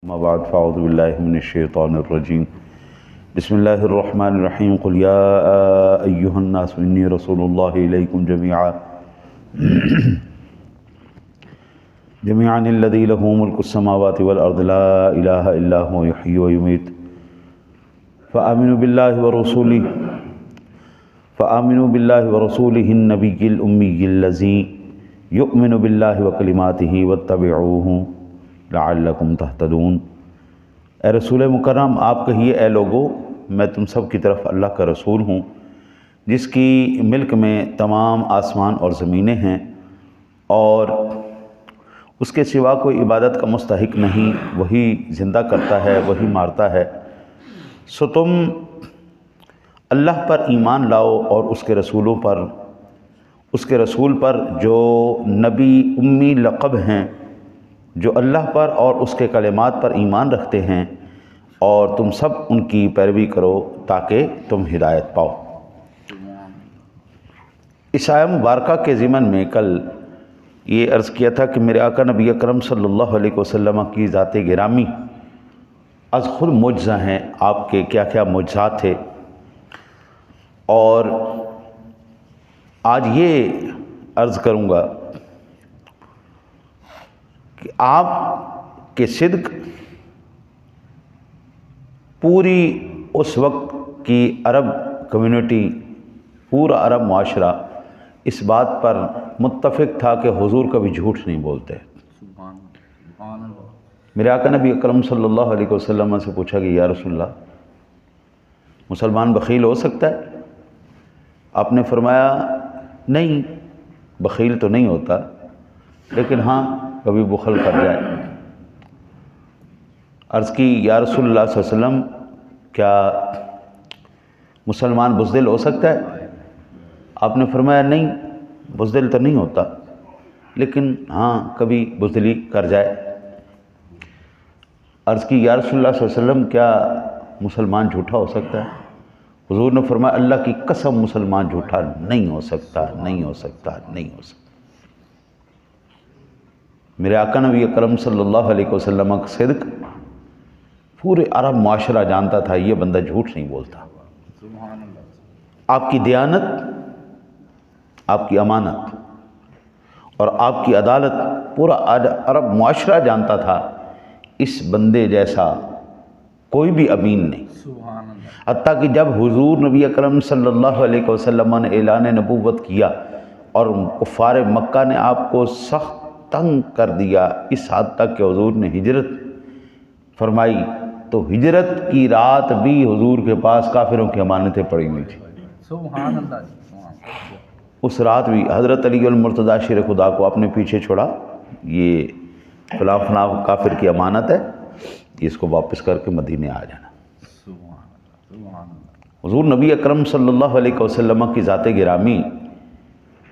اما بعد فاعوذ باللہ من الشیطان الرجیم بسم اللہ الرحمن الرحیم قل یا ایہا الناس انی رسول اللہ الیکم جميعا الذی لہ ملک السماوات والارض لا الہ الا هو یحیی ویمیت فآمنوا باللہ ورسولہ النبی الامی الذی یؤمن باللہ وکلماتہ واتبعوہ لعلکم تہتدون۔ اے رسول مکرم آپ کہیے اے لوگو میں تم سب کی طرف اللہ کا رسول ہوں جس کی ملک میں تمام آسمان اور زمینیں ہیں اور اس کے سوا کوئی عبادت کا مستحق نہیں، وہی زندہ کرتا ہے وہی مارتا ہے، سو تم اللہ پر ایمان لاؤ اور اس کے رسول پر جو نبی امی لقب ہیں، جو اللہ پر اور اس کے کلمات پر ایمان رکھتے ہیں، اور تم سب ان کی پیروی کرو تاکہ تم ہدایت پاؤ۔ اس آیہ مبارکہ کے ضمن میں کل یہ عرض کیا تھا کہ میرے آقا نبی اکرم صلی اللہ علیہ وسلم کی ذات گرامی از خود معجزہ ہیں، آپ کے کیا کیا معجزات تھے، اور آج یہ عرض کروں گا کہ آپ کے صدق پوری اس وقت کی عرب کمیونٹی، پورا عرب معاشرہ اس بات پر متفق تھا کہ حضور کبھی جھوٹ نہیں بولتے۔ میرے آقا نبی اکرم صلی اللہ علیہ وسلم سے پوچھا کہ یا رسول اللہ مسلمان بخیل ہو سکتا ہے؟ آپ نے فرمایا نہیں، بخیل تو نہیں ہوتا، لیکن ہاں کبھی بخل کر جائے۔ عرض کی یا رسول اللہ صلی اللہ علیہ وسلم کیا مسلمان بزدل ہو سکتا ہے؟ آپ نے فرمایا نہیں، بزدل تو نہیں ہوتا، لیکن ہاں کبھی بزدلی کر جائے۔ عرض کی یا رسول اللہ صلی اللہ علیہ وسلم کیا مسلمان جھوٹا ہو سکتا ہے؟ حضور نے فرمایا اللہ کی قسم مسلمان جھوٹا نہیں ہو سکتا، نہیں ہو سکتا، نہیں ہو سکتا۔ میرے آقا نبی اکرم صلی اللہ علیہ وسلم کا صدق پورے عرب معاشرہ جانتا تھا، یہ بندہ جھوٹ نہیں بولتا۔ آپ کی دیانت، آپ کی امانت اور آپ کی عدالت پورا عرب معاشرہ جانتا تھا، اس بندے جیسا کوئی بھی امین نہیں۔ حتیٰ کہ جب حضور نبی اکرم صلی اللہ علیہ وسلم نے اعلان نبوت کیا اور کفار مکہ نے آپ کو سخت تنگ کر دیا، اس حد تک کہ حضور نے ہجرت فرمائی، تو ہجرت کی رات بھی حضور کے پاس کافروں کی امانتیں پڑی ہوئی تھی۔ سبحان اللہ۔ اس رات بھی حضرت علی المرتضیٰ شیر خدا کو اپنے پیچھے چھوڑا، یہ فلاں فلاں کافر کی امانت ہے، اس کو واپس کر کے مدینے آ جانا۔ حضور نبی اکرم صلی اللہ علیہ وسلم کی ذات گرامی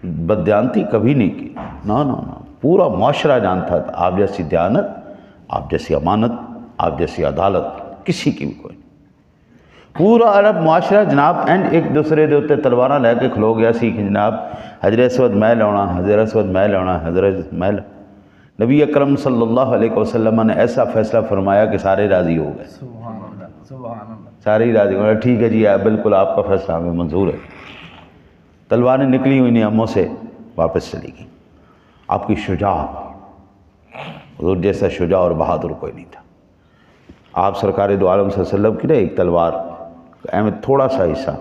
بددیانتی کبھی نہیں کی، نہ نہ نہ، پورا معاشرہ جانتا تھا آپ جیسی دیانت، آپ جیسی امانت، آپ جیسی عدالت کسی کی بھی کوئی نہیں۔ پورا عرب معاشرہ جناب ایک دوسرے دے اتنے تلواراں لے کے کھلو گیا سی کہ جناب حجر اسود میں لاؤنا، حجر اسود میں لاؤنا، حجر اسود میں لاؤنا۔ نبی اکرم صلی اللہ علیہ وسلم نے ایسا فیصلہ فرمایا کہ سارے راضی ہو گئے، سبحان اللہ، سبحان اللہ۔ سارے ہی راضی ہو گئے، ٹھیک ہے جی بالکل آپ کا فیصلہ ہمیں منظور ہے۔ تلواریں نکلی ہوئی نیاموں سے واپس چلی گئیں۔ آپ کی شجاعت، حضور جیسا شجاع اور بہادر کوئی نہیں تھا۔ آپ سرکار دو عالم صلی اللہ علیہ وسلم کی ایک تلوار میں تھوڑا سا حصہ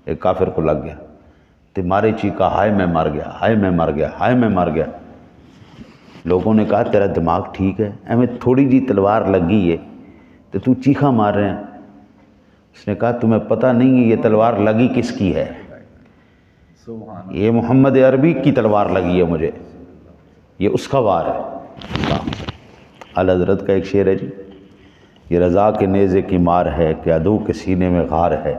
ایک کافر کو لگ گیا، تو مارے چیخا ہائے میں مر گیا، ہائے میں مر گیا، ہائے میں مر گیا۔ لوگوں نے کہا تیرا دماغ ٹھیک ہے، میں تھوڑی جی تلوار لگی ہے تو چیخا مار رہے ہیں؟ اس نے کہا تمہیں پتہ نہیں ہے یہ تلوار لگی کس کی ہے؟ یہ محمد عربی کی تلوار لگی ہے مجھے، یہ اس کا وار ہے۔ اعلیٰ حضرت کا ایک شعر ہے جی، یہ رضا کے نیزے کی مار ہے کہ عدو کے سینے میں غار ہے،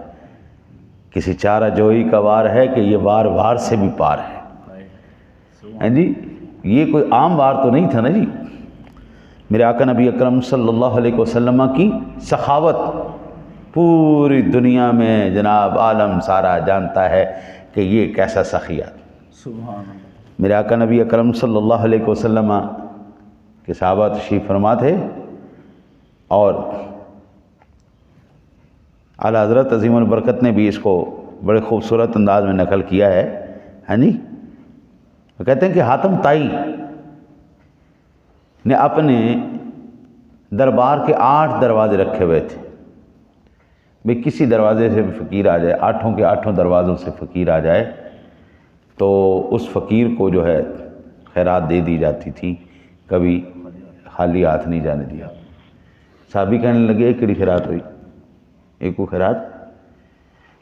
کسی چارہ جوئی کا وار ہے کہ یہ وار وار سے بھی پار ہے۔ جی یہ کوئی عام وار تو نہیں تھا نا جی۔ میرے آقا نبی اکرم صلی اللہ علیہ وسلم کی سخاوت پوری دنیا میں جناب عالم سارا جانتا ہے کہ یہ کیسا سخی آدمی۔ سبحان اللہ۔ میرے آقا نبی اکرم صلی اللہ علیہ وسلم کے صحابہ تشریف فرما تھے اور اعلیٰ حضرت عظیم البرکت نے بھی اس کو بڑے خوبصورت انداز میں نقل کیا ہے، ہاں جی۔ وہ کہتے ہیں کہ حاتم طائی نے اپنے دربار کے 8 دروازے رکھے ہوئے تھے، بھئی کسی دروازے سے بھی فقیر آ جائے، 8 کے 8 دروازوں سے فقیر آ جائے تو اس فقیر کو جو ہے خیرات دے دی جاتی تھی، کبھی خالی ہاتھ نہیں جانے دیا۔ صحابی کہنے لگے ایک کڑی خیرات ہوئی، ایک کو خیرات،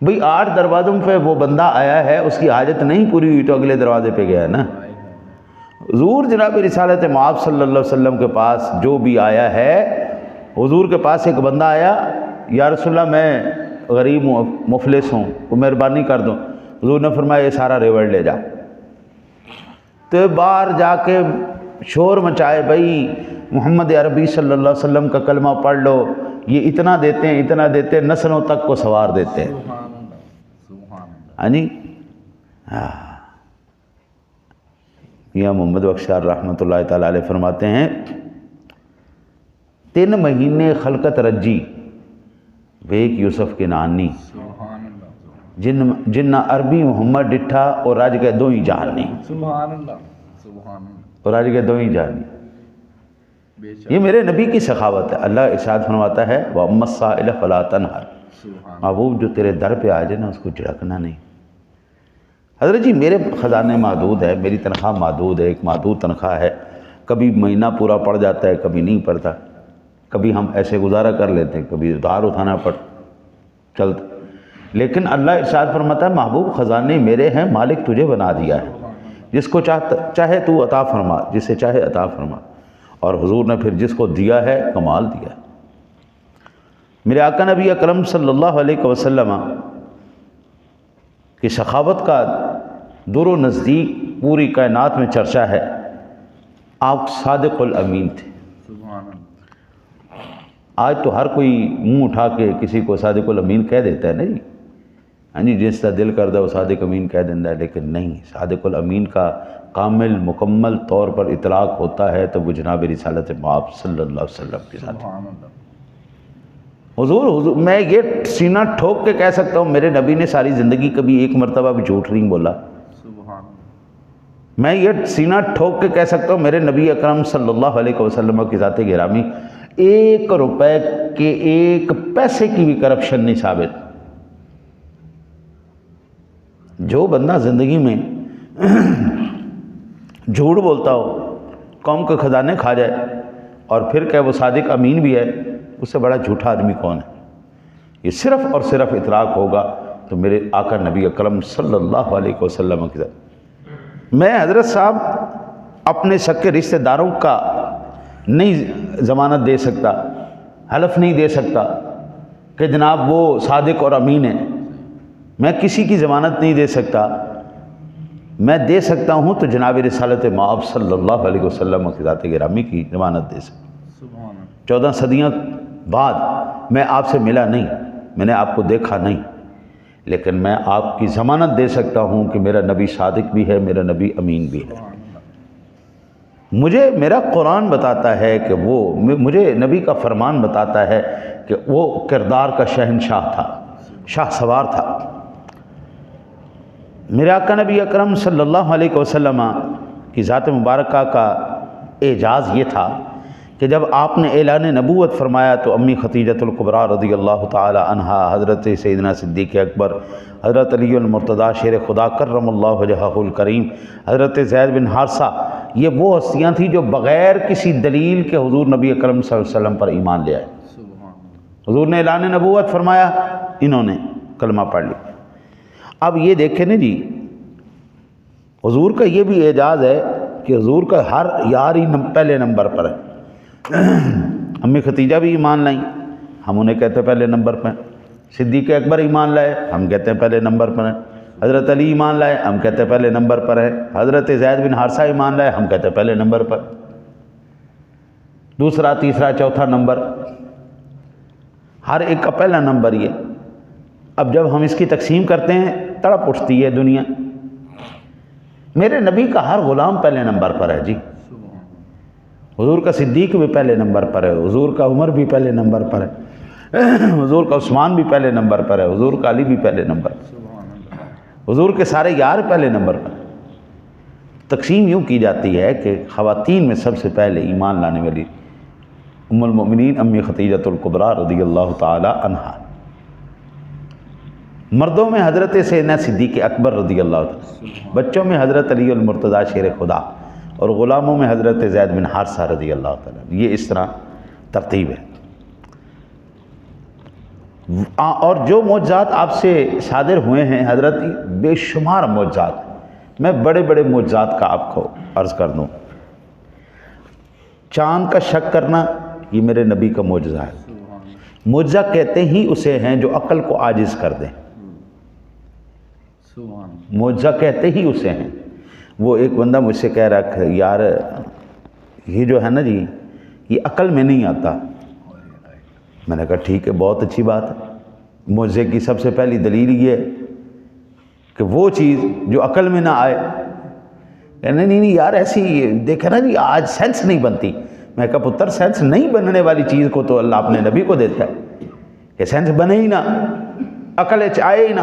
بھئی 8 دروازوں پہ وہ بندہ آیا ہے، اس کی حاجت نہیں پوری ہوئی تو اگلے دروازے پہ گیا ہے نا۔ حضور جناب رسالت مآب صلی اللہ علیہ وسلم کے پاس جو بھی آیا ہے، حضور کے پاس ایک بندہ آیا، یا رسول اللہ میں غریب ہوں، مفلس ہوں، وہ مہربانی کر دو۔ حضور نے فرمایا یہ سارا ریوڑ لے جا۔ تو باہر جا کے شور مچائے، بھائی محمد عربی صلی اللہ علیہ وسلم کا کلمہ پڑھ لو، یہ اتنا دیتے ہیں، اتنا دیتے ہیں، نسلوں تک کو سوار دیتے ہیں۔ سبحان اللہ، سبحان اللہ۔ ہاں جی، میاں محمد بخشار رحمۃ اللہ تعالیٰ علیہ فرماتے ہیں 3 مہینے خلقت رجی ویک یوسف کے نانی، سبحان اللہ، جن عربی محمد ڈٹھا اور راج کے 2 ہی جاننی، سبحان اللہ، سبحان اللہ، اور راج کے 2 ہی جاننی۔ بے شک، یہ میرے نبی کی سخاوت ہے۔ اللہ ارشاد فرماتا ہے وَأَمَّا السَّائِلَ فَلَا تَنْهَرْ، سبحان محبوب جو تیرے در پہ آ جائے نا اس کو جھڑکنا نہیں۔ حضرت جی میرے خزانے محدود ہے، میری تنخواہ محدود ہے، ایک محدود تنخواہ ہے، کبھی مہینہ پورا پڑ جاتا ہے، کبھی نہیں پڑتا، کبھی ہم ایسے گزارا کر لیتے ہیں، کبھی ادھار اٹھانا پڑ چلتا، لیکن اللہ ارشاد فرماتا ہے محبوب خزانے میرے ہیں، مالک تجھے بنا دیا ہے، جس کو چاہے تو عطا فرما، جسے چاہے عطا فرما، اور حضور نے پھر جس کو دیا ہے کمال دیا ہے۔ میرے آقا نبی اکرم صلی اللہ علیہ وسلم کی سخاوت کا دور و نزدیک پوری کائنات میں چرچا ہے۔ آپ صادق الامین تھے۔ سبحان اللہ، آج تو ہر کوئی منہ اٹھا کے کسی کو صادق الامین کہہ دیتا ہے نا جی، ہاں جی، جس کا دل کرتا ہے وہ صادق امین کہہ دیتا ہے، لیکن نہیں، صادق الامین کا کامل مکمل طور پر اطلاق ہوتا ہے تو وہ جناب رسالت مآب صلی اللہ علیہ وسلم کے ساتھ۔ سبحان اللہ، حضور میں یہ سینہ ٹھوک کے کہہ سکتا ہوں میرے نبی نے ساری زندگی کبھی ایک مرتبہ بھی جھوٹ نہیں بولا۔ سبحان اللہ، میں یہ سینہ ٹھوک کے کہہ سکتا ہوں میرے نبی اکرم صلی اللہ علیہ وسلم کی ذات گرامی 1 روپے کے 1 پیسے کی بھی کرپشن نہیں ثابت۔ جو بندہ زندگی میں جھوٹ بولتا ہو، قوم کے خزانے کھا جائے اور پھر کہ وہ صادق امین بھی ہے، اس سے بڑا جھوٹا آدمی کون ہے؟ یہ صرف اور صرف اطلاق ہوگا تو میرے آقا نبی اکرم صلی اللہ علیہ وسلم کی ذات۔ میں حضرت صاحب اپنے سکے رشتہ داروں کا نہیں ضمانت دے سکتا، حلف نہیں دے سکتا کہ جناب وہ صادق اور امین ہے، میں کسی کی ضمانت نہیں دے سکتا۔ میں دے سکتا ہوں تو جناب رسالت مآب صلی اللہ علیہ وسلم کی ذات گرامی کی ضمانت دے سکتا۔ سبحان اللہ، 14 صدیاں بعد میں آپ سے ملا نہیں، میں نے آپ کو دیکھا نہیں، لیکن میں آپ کی ضمانت دے سکتا ہوں کہ میرا نبی صادق بھی ہے، میرا نبی امین بھی ہے۔ سبحان اللہ، مجھے میرا قرآن بتاتا ہے کہ مجھے نبی کا فرمان بتاتا ہے کہ وہ کردار کا شہنشاہ تھا، شاہ سوار تھا۔ میرے آقا نبی اکرم صلی اللہ علیہ وسلم کی ذات مبارکہ کا اعجاز یہ تھا کہ جب آپ نے اعلان نبوت فرمایا تو امی خدیجۃ الکبریٰ رضی اللہ تعالی عنہا، حضرت سیدنا صدیق اکبر، حضرت علی المرتضیٰ شیر خدا کرم اللہ وجہہ الکریم، حضرت زید بن حارثہ، یہ وہ ہستیاں تھیں جو بغیر کسی دلیل کے حضور نبی اکرم صلی اللہ علیہ وسلم پر ایمان لے آئے۔ سبحان اللہ، حضور نے اعلان نبوت فرمایا، انہوں نے کلمہ پڑھ لیا۔ اب یہ دیکھیں نا جی، حضور کا یہ بھی اعجاز ہے کہ حضور کا ہر یار ہی پہلے نمبر پر ہے۔ امی ختیجہ بھی ایمان لائیں، ہم انہیں کہتے ہیں پہلے نمبر پر ہیں۔ صدیق اکبر ایمان لائے، ہم کہتے ہیں پہلے نمبر پر ہیں۔ حضرت علی ایمان لائے، ہم کہتے ہیں پہلے نمبر پر ہے۔ حضرت زید بن حارثہ ایمان لائے، ہم کہتے ہیں پہلے نمبر پر۔ دوسرا، تیسرا، چوتھا نمبر، ہر ایک کا پہلا نمبر یہ۔ اب جب ہم اس کی تقسیم کرتے ہیں تڑپ اٹھتی ہے دنیا۔ میرے نبی کا ہر غلام پہلے نمبر پر ہے جی، سبحان حضور کا صدیق بھی پہلے نمبر پر ہے، حضور کا عمر بھی پہلے نمبر پر ہے، حضور کا عثمان بھی پہلے نمبر پر ہے، حضور کا علی بھی پہلے نمبر پر، سبحان اللہ، حضور کے سارے یار پہلے نمبر پر۔ تقسیم یوں کی جاتی ہے کہ خواتین میں سب سے پہلے ایمان لانے والی ام المؤمنین امی خدیجۃ الکبریٰ رضی اللہ تعالی عنہا، مردوں میں حضرت سیدنا صدیق اکبر رضی اللہ تعالی، بچوں میں حضرت علی المرتضیٰ شیر خدا، اور غلاموں میں حضرت زید بن حارثہ رضی اللہ تعالی۔ یہ اس طرح ترتیب ہے۔ اور جو معجزات آپ سے صادر ہوئے ہیں حضرت، بے شمار معجزات، میں بڑے بڑے معجزات کا آپ کو عرض کر دوں۔ چاند کا شک کرنا یہ میرے نبی کا معجزہ ہے۔ سبحان اللہ، معجزہ کہتے ہی اسے ہیں جو عقل کو عاجز کر دیں، سبحان اللہ، معجزہ کہتے ہی اسے ہیں۔ وہ ایک بندہ مجھ سے کہہ رہا کہ یار یہ جو ہے نا جی یہ عقل میں نہیں آتا۔ میں نے کہا ٹھیک ہے، بہت اچھی بات ہے۔ معجزے کی سب سے پہلی دلیل یہ ہے کہ وہ چیز جو عقل میں نہ آئے، نہیں نہیں یار ایسی دیکھے نا جی آج سینس نہیں بنتی۔ میں کہا پتر سینس نہیں بننے والی چیز کو تو اللہ اپنے نبی کو دیتا ہے کہ سینس بنے ہی نہ، عقل آئے ہی نہ۔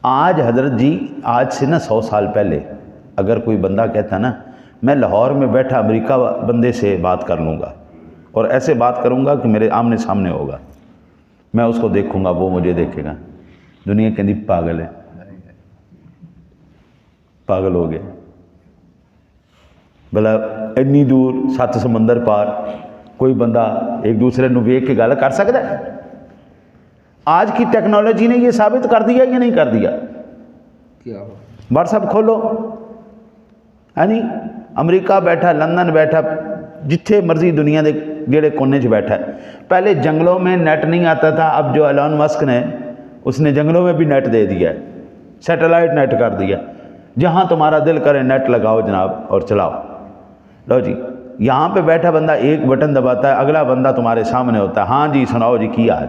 آج حضرت جی آج سے نا 100 سال پہلے اگر کوئی بندہ کہتا نا میں لاہور میں بیٹھا امریکہ بندے سے بات کر لوں گا اور ایسے بات کروں گا کہ میرے آمنے سامنے ہوگا، میں اس کو دیکھوں گا وہ مجھے دیکھے گا، دنیا کہندی پاگل ہے، پاگل ہو گئے۔ بھلا اتنی دور 7 سمندر پار کوئی بندہ ایک دوسرے نو ویکھ کے گل کر سکتا ہے؟ آج کی ٹیکنالوجی نے یہ ثابت کر دیا یا نہیں کر دیا؟ کیا ہوا؟ واٹس ایپ کھولو، یعنی امریکہ بیٹھا، لندن بیٹھا، جتھے مرضی دنیا دے جڑے کونے 'چ بیٹھا ہے۔ پہلے جنگلوں میں نیٹ نہیں آتا تھا، اب جو ایلون مسک نے اس نے جنگلوں میں بھی نیٹ دے دیا ہے، سیٹلائٹ نیٹ کر دیا، جہاں تمہارا دل کرے نیٹ لگاؤ جناب اور چلاؤ۔ لو جی یہاں پہ بیٹھا بندہ ایک بٹن دباتا ہے، اگلا بندہ تمہارے سامنے ہوتا ہے، ہاں جی سناؤ جی کی آج۔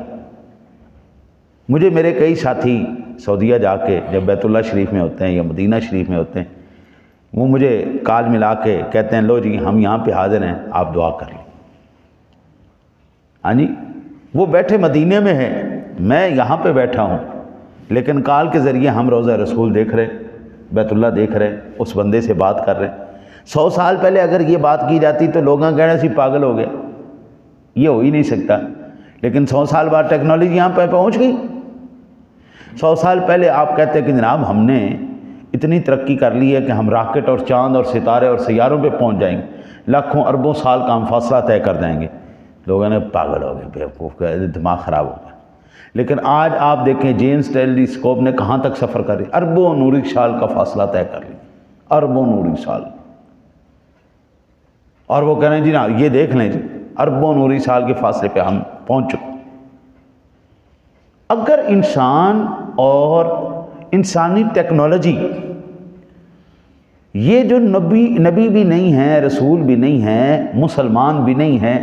مجھے میرے کئی ساتھی سعودیہ جا کے جب بیت اللہ شریف میں ہوتے ہیں یا مدینہ شریف میں ہوتے ہیں، وہ مجھے کال ملا کے کہتے ہیں لو جی ہم یہاں پہ حاضر ہیں، آپ دعا کر لیں۔ ہاں جی وہ بیٹھے مدینے میں ہیں، میں یہاں پہ بیٹھا ہوں، لیکن کال کے ذریعے ہم روضہ رسول دیکھ رہے، بیت اللہ دیکھ رہے، اس بندے سے بات کر رہے۔ 100 سال پہلے اگر یہ بات کی جاتی تو لوگاں کہنا سی پاگل ہو گیا، یہ ہو ہی نہیں سکتا، لیکن 100 سال بعد ٹیکنالوجی یہاں پہ پہنچ گئی۔ 100 سال پہلے آپ کہتے ہیں کہ جناب ہم نے اتنی ترقی کر لی ہے کہ ہم راکٹ اور چاند اور ستارے اور سیاروں پہ پہنچ جائیں گے، لاکھوں اربوں سال کا ہم فاصلہ طے کر دیں گے۔ لوگوں نے پاگل ہو گئے، بیوقوف، دماغ خراب ہو گیا۔ لیکن آج آپ دیکھیں جیمز ٹیلی اسکوپ نے کہاں تک سفر کر لیا، اربوں نوری سال کا فاصلہ طے کر لیا، اربوں نوری سال۔ اور وہ کہہ رہے ہیں جی نا یہ دیکھ لیں جی اربوں نوری سال کے فاصلے پہ ہم پہنچ چکے۔ اگر انسان اور انسانی ٹیکنالوجی یہ جو نبی بھی نہیں ہے، رسول بھی نہیں ہے، مسلمان بھی نہیں ہے،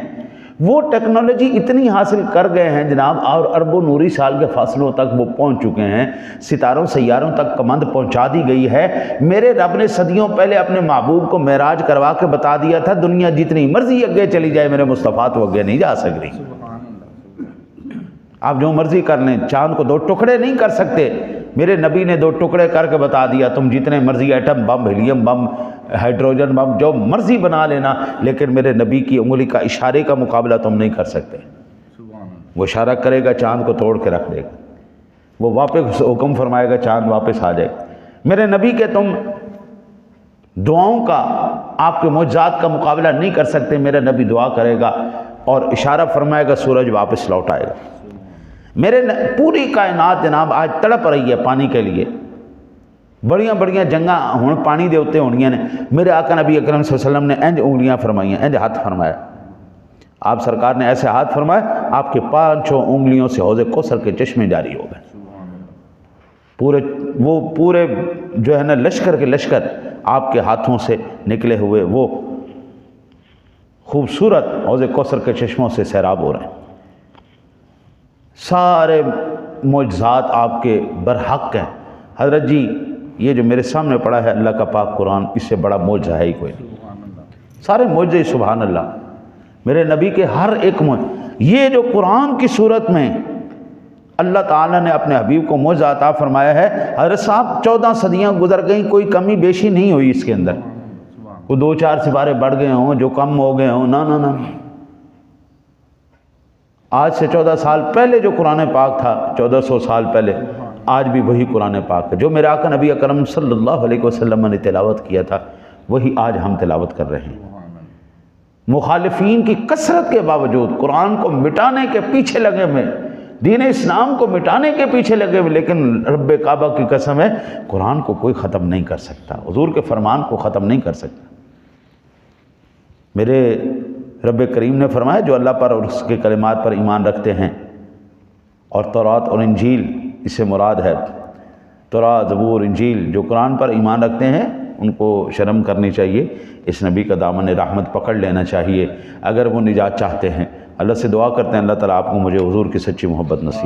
وہ ٹیکنالوجی اتنی حاصل کر گئے ہیں جناب، اور اربوں نوری سال کے فاصلوں تک وہ پہنچ چکے ہیں، ستاروں سیاروں تک کمند پہنچا دی گئی ہے۔ میرے رب نے صدیوں پہلے اپنے محبوب کو معراج کروا کے بتا دیا تھا دنیا جتنی مرضی اگے چلی جائے میرے مصطفیٰ تو اگے نہیں جا سک رہی۔ سبحان اللہ، آپ جو مرضی کر لیں، چاند کو 2 ٹکڑے نہیں کر سکتے، میرے نبی نے 2 ٹکڑے کر کے بتا دیا، تم جتنے مرضی ایٹم بم، ہیلیم بم، ہائیڈروجن بم جو مرضی بنا لینا، لیکن میرے نبی کی انگلی کا اشارے کا مقابلہ تم نہیں کر سکتے۔ سبحان اللہ، وہ اشارہ کرے گا چاند کو توڑ کے رکھ دے گا، وہ واپس حکم فرمائے گا چاند واپس آ جائے گا۔ میرے نبی کے تم دعاؤں کا، آپ کے معجزات کا مقابلہ نہیں کر سکتے، میرا نبی دعا کرے گا اور اشارہ فرمائے گا، سورج واپس لوٹ آئے گا۔ میرے پوری کائنات جناب آج تڑپ رہی ہے پانی کے لیے، بڑیاں بڑیاں جنگاں ہوں پانی دے اتنے ہونیاں نے، میرے آقا نبی اکرم صلی اللہ علیہ وسلم نے انج انگلیاں فرمائیاں، انج ہاتھ فرمایا، آپ سرکار نے ایسے ہاتھ فرمایا، آپ کے 5 انگلیوں سے حوض کوثر کے چشمے جاری ہو گئے۔ سبحان اللہ، پورے جو ہے نا لشکر کے لشکر آپ کے ہاتھوں سے نکلے ہوئے وہ خوبصورت حوض کوثر کے چشموں سے سیراب ہو رہے ہیں۔ سارے معجزات آپ کے برحق ہیں۔ حضرت جی یہ جو میرے سامنے پڑا ہے اللہ کا پاک قرآن، اس سے بڑا معجزہ ہے ہی کوئی نہیں۔ سبحان اللہ، سارے معجزے سبحان اللہ میرے نبی کے ہر ایک یہ جو قرآن کی صورت میں اللہ تعالیٰ نے اپنے حبیب کو معجزہ عطا فرمایا ہے، حضرت صاحب 14 صدیاں گزر گئیں، کوئی کمی بیشی نہیں ہوئی اس کے اندر، کوئی 2-4 سپارے بڑھ گئے ہوں جو کم ہو گئے ہوں، نہ آج سے 14 سال پہلے جو قرآن پاک تھا، 1400 سال پہلے، آج بھی وہی قرآن پاک ہے جو میرے آقا نبی اکرم صلی اللہ علیہ وسلم نے تلاوت کیا تھا، وہی آج ہم تلاوت کر رہے ہیں۔ مخالفین کی کثرت کے باوجود قرآن کو مٹانے کے پیچھے لگے ہوئے، دین اسلام کو مٹانے کے پیچھے لگے ہوئے، لیکن رب کعبہ کی قسم ہے قرآن کو کوئی ختم نہیں کر سکتا، حضور کے فرمان کو ختم نہیں کر سکتا۔ میرے رب کریم نے فرمایا جو اللہ پر اور اس کے کلمات پر ایمان رکھتے ہیں، اور تورات اور انجیل اس سے مراد ہے تورات، زبور، انجیل، جو قرآن پر ایمان رکھتے ہیں ان کو شرم کرنی چاہیے، اس نبی کا دامن رحمت پکڑ لینا چاہیے اگر وہ نجات چاہتے ہیں۔ اللہ سے دعا کرتے ہیں اللہ تعالیٰ آپ کو مجھے حضور کی سچی محبت نصیب